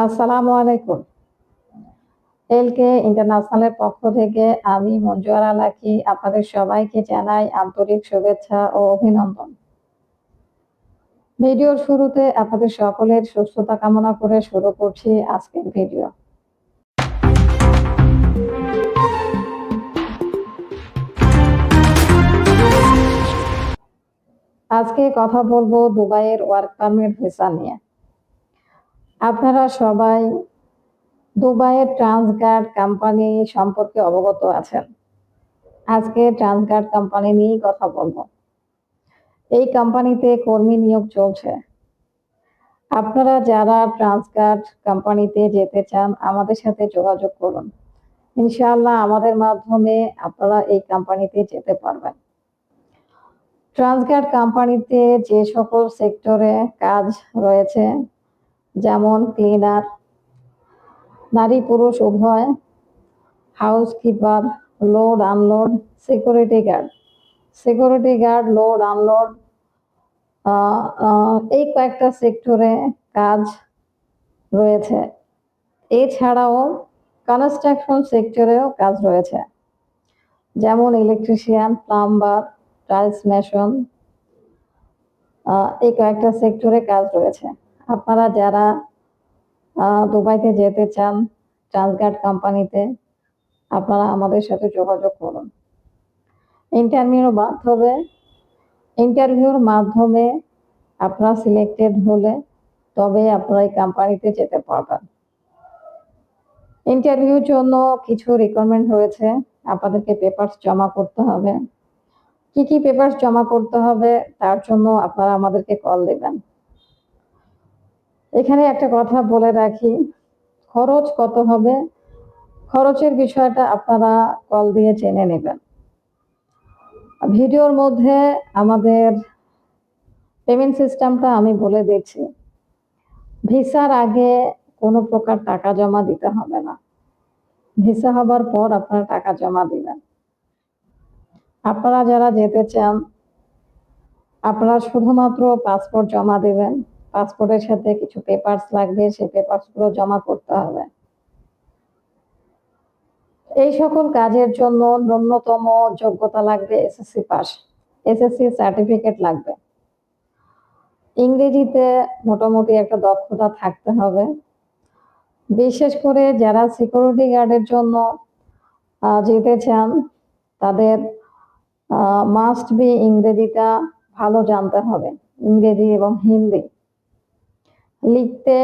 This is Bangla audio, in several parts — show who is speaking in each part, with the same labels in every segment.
Speaker 1: আসসালামু আলাইকুম। এলকে ইন্টারন্যাশনালের পক্ষ থেকে আমি মঞ্জুয়ারা লাকি আপনাদের সবাইকে জানাই আন্তরিক শুভেচ্ছা ও অভিনন্দন। ভিডিওর শুরুতে আপনাদের সকলের সুস্থতা কামনা করে শুরু করছি আজকের ভিডিও। আজকে কথা বলবো দুবাইয়ের ওয়ার্ক পারমিট ভিসা নিয়ে। আপনারা সবাই দুবাইয়ের ট্রান্সগার্ড কোম্পানি সম্পর্কে অবগত আছেন। আজকে ট্রান্সগার্ড কোম্পানি নিয়েই কথা বলবো। এই কোম্পানিতে কর্মী নিয়োগ চলছে। আপনারা যারা ট্রান্সগার্ড কোম্পানিতে যেতে চান আমাদের সাথে যোগাযোগ করুন। ইনশাআল্লাহ আমাদের মাধ্যমে আপনারা এই কোম্পানিতে যেতে পারবেন। ট্রান্সগার্ড কোম্পানিতে যে সকল সেক্টরে কাজ রয়েছে, যেমন ক্লিনার, নারী পুরুষ উভয়, housekeeper, load unload, security guard, load unload, এই কয়েকটা সেক্টরে কাজ রয়েছে। এছাড়াও কনস্ট্রাকশন সেক্টরেও কাজ রয়েছে, যেমন ইলেকট্রিশিয়ান, প্লাম্বার, টাইলস মেশন, এই কয়েকটা সেক্টরে কাজ রয়েছে। আপনারা যারা দুবাইতে যেতে চান ট্রান্সগার্ড কোম্পানিতে, আপনারা আমাদের সাথে যোগাযোগ করুন। ইন্টারভিউর মাধ্যমে আপনারা সিলেক্টেড হলে তবে আপনারা এই কোম্পানিতে যেতে পারবেন। ইন্টারভিউর জন্য কিছু রিকোয়ারমেন্ট রয়েছে, আপনাদেরকে পেপারস জমা করতে হবে। কি কি পেপারস জমা করতে হবে তার জন্য আপনারা আমাদেরকে কল দেবেন। এখানে একটা কথা বলে রাখি, খরচ কত হবে, খরচের বিষয়টা আপনারা কল দিয়ে জেনে নেবেন। ভিডিওর মধ্যে আমাদের পেমেন্ট সিস্টেমটা আমি বলে দিচ্ছি। ভিসার আগে কোনো প্রকার টাকা জমা দিতে হবে না। ভিসা হবার পর আপনারা টাকা জমা দিবেন। আপনারা যারা যেতে চান আপনারা শুধুমাত্র পাসপোর্ট জমা দেবেন। পাসপোর্টের সাথে কিছু পেপারস লাগবে, সেই পেপারসগুলো জমা করতে হবে। এই সকল কাজের জন্য ন্যূনতম যোগ্যতা লাগবে এসএসসি পাস, এসএসসি সার্টিফিকেট লাগবে। ইংরেজিতে মোটামুটি একটা দক্ষতা থাকতে হবে। বিশেষ করে যারা সিকিউরিটি গার্ডের জন্য যেতে চান তাদের মাস্ট বি ইংরেজিটা ভালো জানতে হবে, ইংরেজি এবং হিন্দি লিখতে,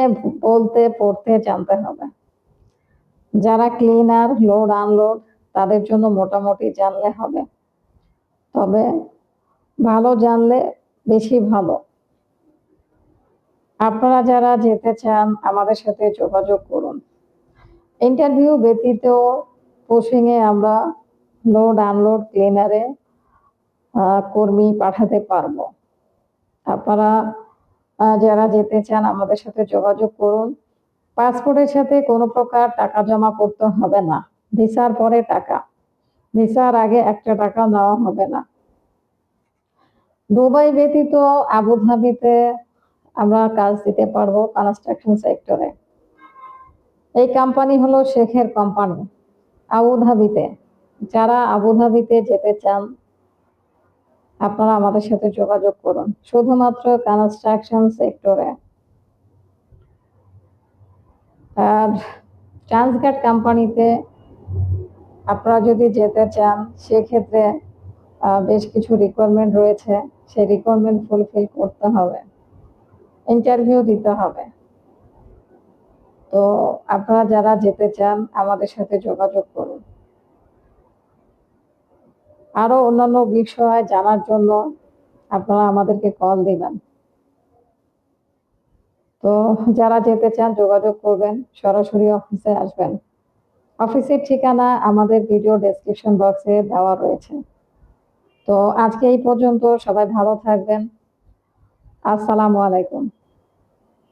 Speaker 1: বলতে, পড়তে জানতে হবে। যারা ক্লিনার, লোড আনলোড তাদের জন্য মোটামুটি জানলে হবে, তবে ভালো জানলে বেশি ভালো। আপনারা যারা যেতে চান আমাদের সাথে যোগাযোগ করুন। ইন্টারভিউ ব্যতীত পোস্টিংয়ে আমরা লোড আনলোড ক্লিনারে কর্মী পাঠাতে পারবো। আপনারা যারা যেতে চান আমাদের সাথে যোগাযোগ করুন। পাসপোর্টের সাথে কোনো প্রকার টাকা জমা করতে হবে না। ভিসার পরে টাকা, ভিসার আগে একটা টাকা নেওয়া হবে না। দুবাই ব্যতীত আবুধাবিতে আমরা কাজ দিতে পারবো কনস্ট্রাকশন সেক্টরে। এই কোম্পানি হলো শেখের কোম্পানি আবুধাবিতে। যারা আবুধাবিতে যেতে চান আপনারা আমাদের সাথে যোগাযোগ করুন, শুধুমাত্র কনস্ট্রাকশন সেক্টরে। আর ট্রান্সগার্ড কোম্পানিতে আপনারা যদি যেতে চান সেক্ষেত্রে বেশ কিছু রিকোয়ারমেন্ট রয়েছে, সেই রিকোয়ারমেন্ট ফুলফিল করতে হবে, ইন্টারভিউ দিতে হবে। তো আপনারা যারা যেতে চান আমাদের সাথে যোগাযোগ করুন। আরো অন্যান্য বিষয় জানার জন্য আপনারা আমাদেরকে কল দিবেন। তো যারা যেতে চান যোগাযোগ করবেন, সরাসরি অফিসে আসবেন। অফিসের ঠিকানা আমাদের ভিডিও ডেসক্রিপশন বক্সে দেওয়া রয়েছে। তো আজকে এই পর্যন্ত, সবাই ভালো থাকবেন। আসসালামু আলাইকুম।